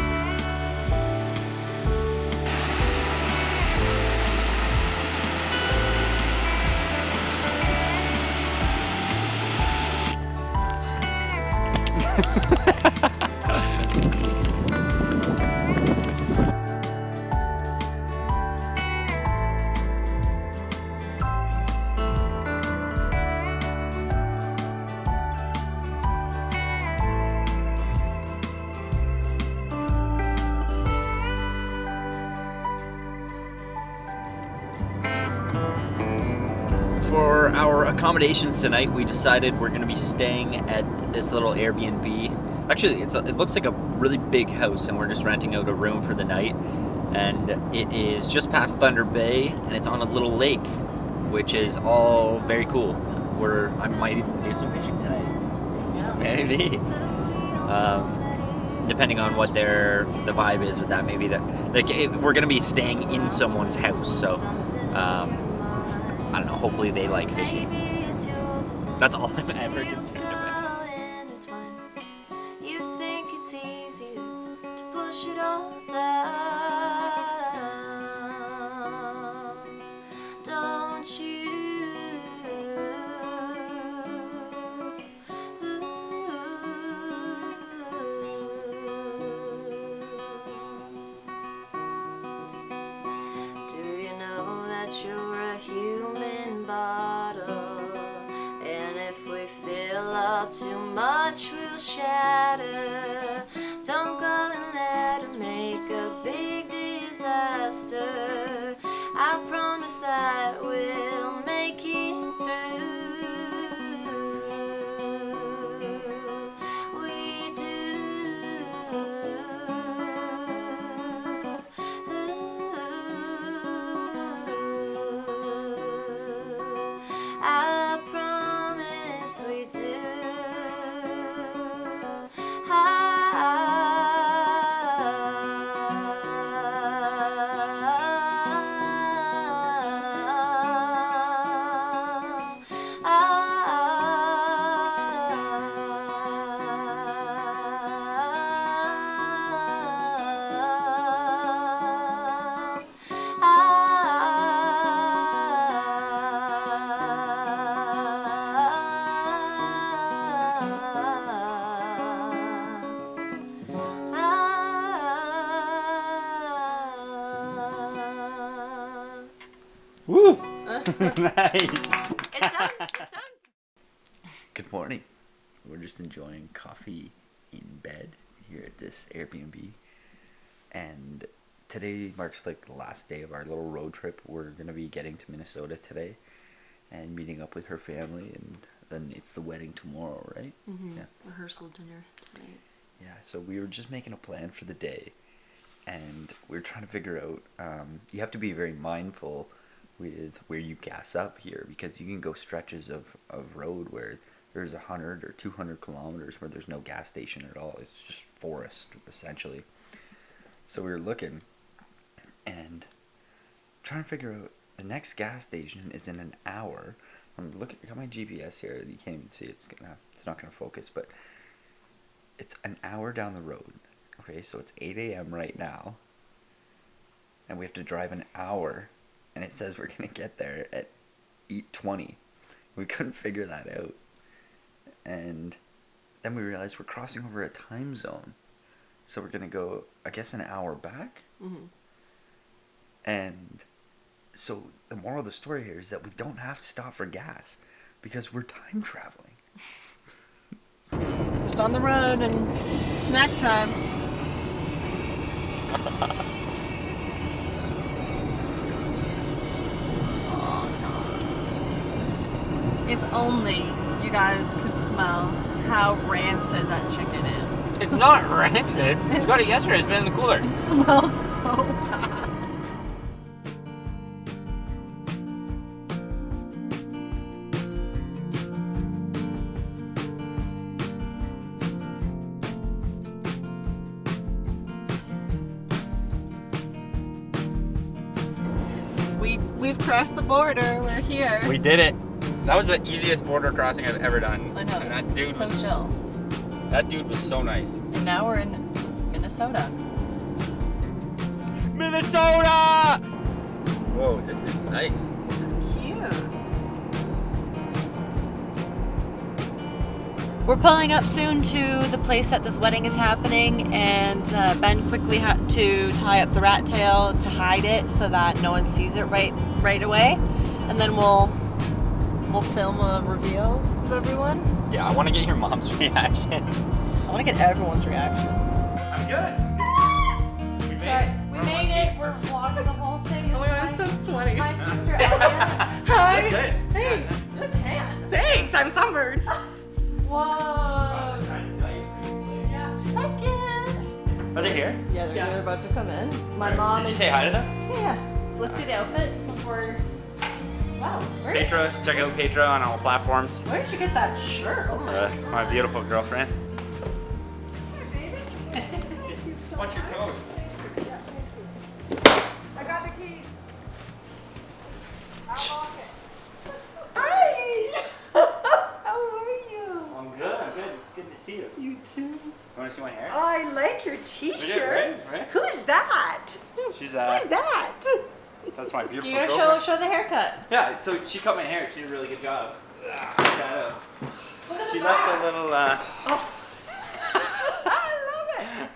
For our accommodations tonight, we decided we're going to be staying at this little Airbnb. Actually, it looks like a really big house, and we're just renting out a room for the night. And it is just past Thunder Bay, and it's on a little lake, which is all very cool. I might even do some fishing tonight. Yeah, maybe. Depending on what the vibe is with that, maybe we're going to be staying in someone's house, so. I don't know, hopefully they like fishing. That's all I'm ever concerned about. You think it's easier to push it all down, don't you? Do you know that you're a human bottle, and if we fill up too much we'll shatter? Don't go and let it make a big disaster. I promise that we'll make it through. We do. Nice. It sounds. Good morning. We're just enjoying coffee in bed here at this Airbnb. And today marks like the last day of our little road trip. We're going to be getting to Minnesota today and meeting up with her family, and then it's the wedding tomorrow, right? Mm-hmm. Yeah. Rehearsal dinner tonight. Yeah, so we were just making a plan for the day, and we were trying to figure out, you have to be very mindful with where you gas up here, because you can go stretches of road where there's 100 or 200 kilometers where there's no gas station at all. It's just forest, essentially. So we were looking and trying to figure out the next gas station is in an hour. I'm looking, I got my GPS here. You can't even see it. It's not gonna focus, but it's an hour down the road. Okay, so it's 8 a.m. right now, and we have to drive an hour, and it says we're gonna get there at 8:20. We couldn't figure that out, and then we realized we're crossing over a time zone, so we're gonna go, I guess, an hour back. Mm-hmm. And so the moral of the story here is that we don't have to stop for gas because we're time traveling. Just on the road and snack time. If only you guys could smell how rancid that chicken is. It's not rancid. We got it yesterday. It's been in the cooler. It smells so bad. We've crossed the border. We're here. We did it. That was the easiest border crossing I've ever done. I know. And that dude so was chill. That dude was so nice. And now we're in Minnesota. Minnesota! Whoa, this is nice. This is cute. We're pulling up soon to the place that this wedding is happening, and Ben quickly had to tie up the rat tail to hide it so that no one sees it right away, and then we'll film a reveal of everyone. Yeah, I want to get your mom's reaction. I want to get everyone's reaction. I'm good. We made it. We made it. We're vlogging the whole thing. Oh my god, I'm so sweaty. My sister Elliot. Hi. Good. Thanks. Good tan. Thanks. I'm sunburned. Whoa. Check in. Are they here? Yeah, they're about to come in. My Alright, mom Did you is. say hi to them? Yeah. Let's see the outfit before. Wow. Where Paitra, check out Paitra on all platforms. Where did you get that shirt? Oh my. My beautiful girlfriend. Watch your toes. I got the keys. I'll lock it. Hi. How are you? I'm good. It's good to see you. You too. You want to see my hair? I like your We T-shirt. did, right? Who's that? She's Who's that? that's my beautiful You gotta girlfriend. show the haircut. Yeah, so she cut my hair. She did a really good job. She left a little. I love it.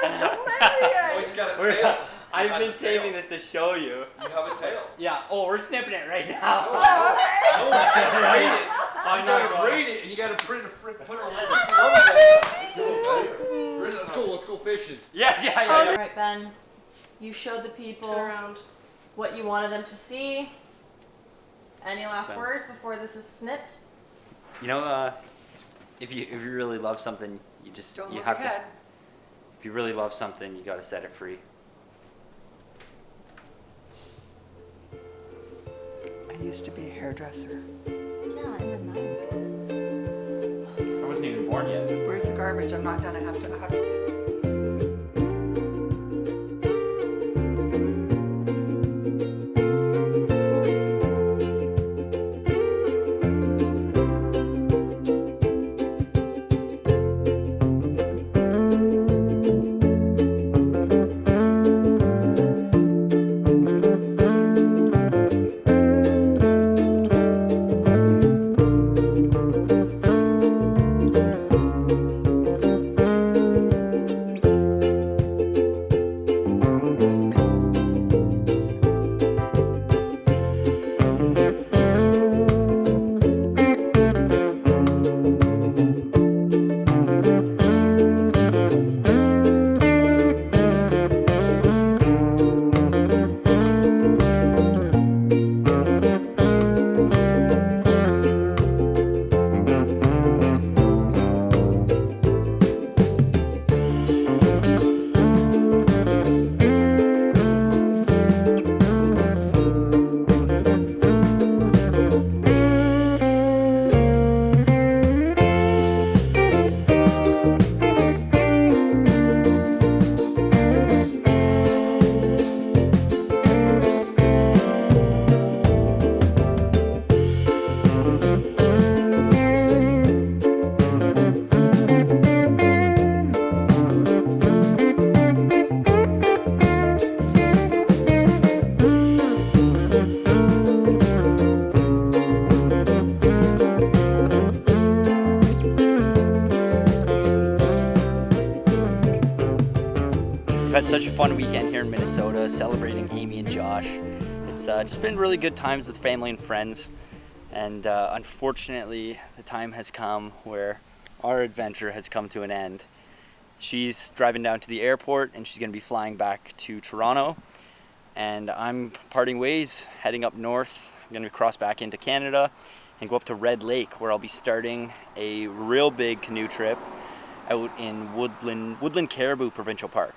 That's hilarious. got a tail. I've Has been a saving tail. this to show you. You have a tail. Yeah. Oh, we're snipping it right now. Oh, okay. No, you gotta braid it. I You know, gotta bro. braid it, and you gotta put it Let's go fishing. Yes, yeah. All right, Ben. You showed the people what you wanted them to see. Any last So- words before this is snipped? You know, if you really love something, you have to. If you really love something, you gotta set it free. I used to be a hairdresser. Yeah, in the 90s. I wasn't even born yet. Where's the garbage? I'm not done. I have to. had such a fun weekend here in Minnesota celebrating Amy and Josh. It's just been really good times with family and friends. And unfortunately, the time has come where our adventure has come to an end. She's driving down to the airport and she's going to be flying back to Toronto. And I'm parting ways, heading up north. I'm going to cross back into Canada and go up to Red Lake, where I'll be starting a real big canoe trip out in Woodland Caribou Provincial Park.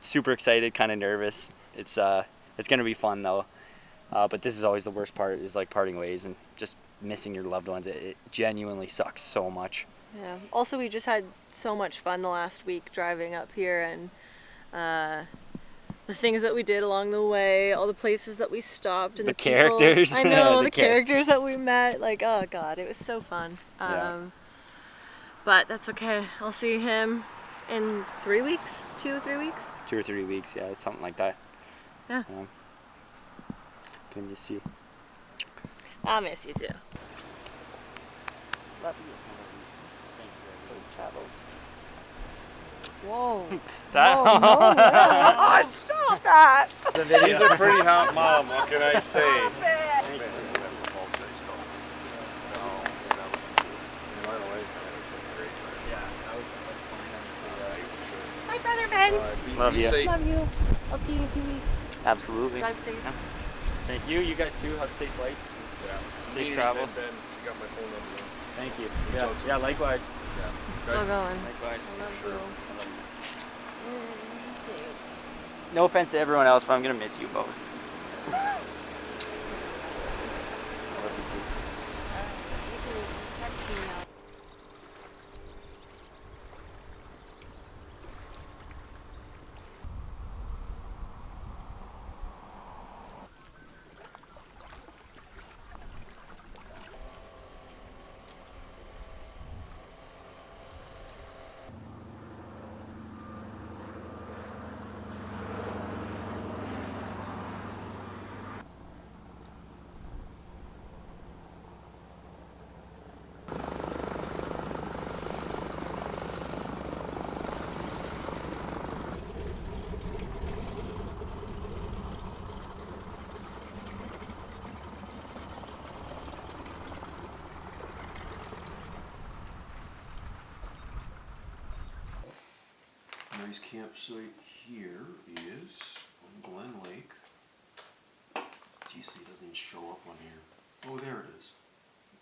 Super excited, kind of nervous. It's going to be fun though. But this is always the worst part, is like parting ways and just missing your loved ones. It genuinely sucks so much. Yeah. Also, we just had so much fun the last week driving up here, and the things that we did along the way, all the places that we stopped, and The people, characters. I know, The the characters that we met. Like, oh god, it was so fun. Yeah. But that's okay. I'll see him in 3 weeks, 2 or 3 weeks. 2 or 3 weeks, yeah, something like that. Yeah. Gonna miss you. I'll miss you too. Love you. Safe travels. Whoa. That- Whoa, no way. Oh, stop that. She's a pretty hot mom, what can I say? Hi, Brother Ben. Love you. Love you. I'll see you in a few weeks. Absolutely. Drive safe. Yeah. Thank you. You guys too. Have safe flights. Yeah. Safe travels. Ben, you got my phone number. Thank you. Reach out to Yeah, me. likewise. Yeah. Still going. Likewise. I love Sure. you. I love you. Safe. No offense to everyone else, but I'm gonna miss you both. I love you too. You can text me now. Nice campsite here is on Glen Lake. GC doesn't even show up on here. Oh, there it is.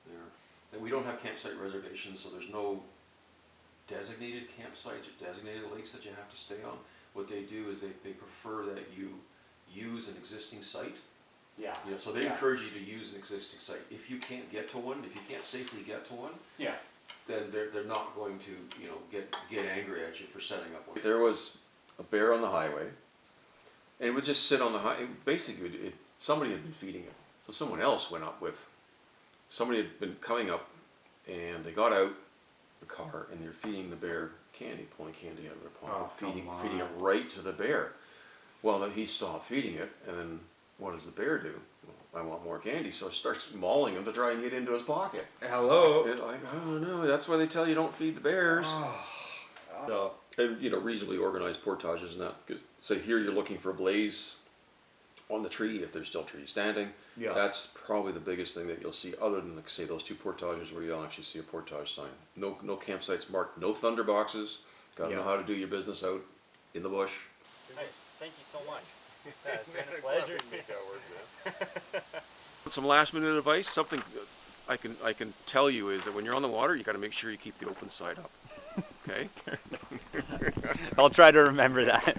There. And we don't have campsite reservations, so there's no designated campsites or designated lakes that you have to stay on. What they do is they prefer that you use an existing site. Yeah. Yeah, so they encourage you to use an existing site. If you can't get to one, if you can't safely get to one, Yeah. then they're not going to, you know, get angry at you for setting up one. There was a bear on the highway, and it would just sit on the highway. Basically, somebody had been feeding it. So someone else went up with, somebody had been coming up, and they got out the car, and they're feeding the bear candy, pulling candy out of their pocket, feeding it right to the bear. Well, then he stopped feeding it, and then what does the bear do? Well, I want more candy, so it starts mauling him to try and get into his pocket. Hello. It's like, oh no, that's why they tell you don't feed the bears. So, And, you know, reasonably organized portages and that. So here you're looking for a blaze on the tree, if there's still trees standing. Yeah. That's probably the biggest thing that you'll see, other than, like, say, those two portages where you'll actually see a portage sign. No campsites marked, no thunder boxes. Gotta know how to do your business out in the bush. hey, thank you so much. It's been a pleasure. Some last minute advice, something I can tell you is that when you're on the water, you got to make sure you keep the open side up. Okay? I'll try to remember that.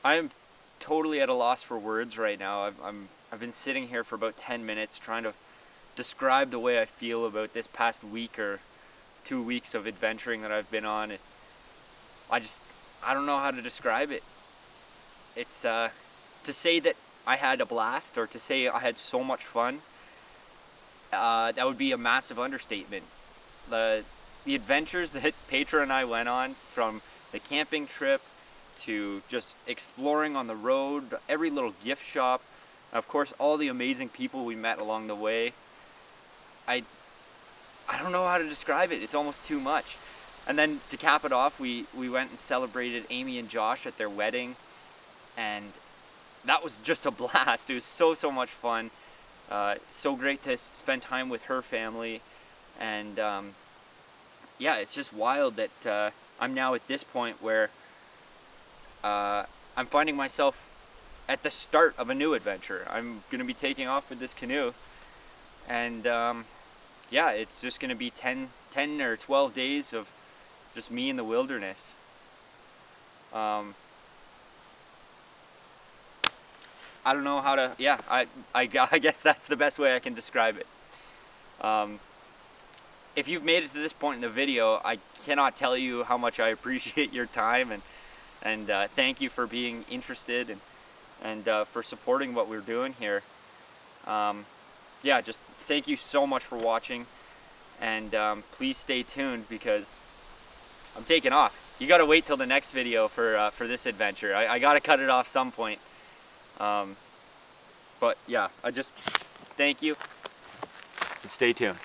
I'm totally at a loss for words right now. I've been sitting here for about 10 minutes trying to describe the way I feel about this past week or 2 weeks of adventuring that I've been on. I don't know how to describe it. It's to say that I had a blast or to say I had so much fun, that would be a massive understatement. The adventures that Paitra and I went on, from the camping trip to just exploring on the road, every little gift shop, and of course all the amazing people we met along the way, I don't know how to describe it. It's almost too much. And then to cap it off, we went and celebrated Amy and Josh at their wedding, and that was just a blast. It was so much fun. So great to spend time with her family, and yeah, it's just wild that I'm now at this point where I'm finding myself at the start of a new adventure. I'm going to be taking off with this canoe, and yeah, it's just going to be 10 or 12 days of just me in the wilderness. I don't know how to, yeah, I guess that's the best way I can describe it. If you've made it to this point in the video, I cannot tell you how much I appreciate your time, and thank you for being interested and for supporting what we're doing here. Yeah, just thank you so much for watching, and please stay tuned because I'm taking off. You gotta wait till the next video for this adventure. I gotta cut it off some point. But yeah, I just thank you and stay tuned.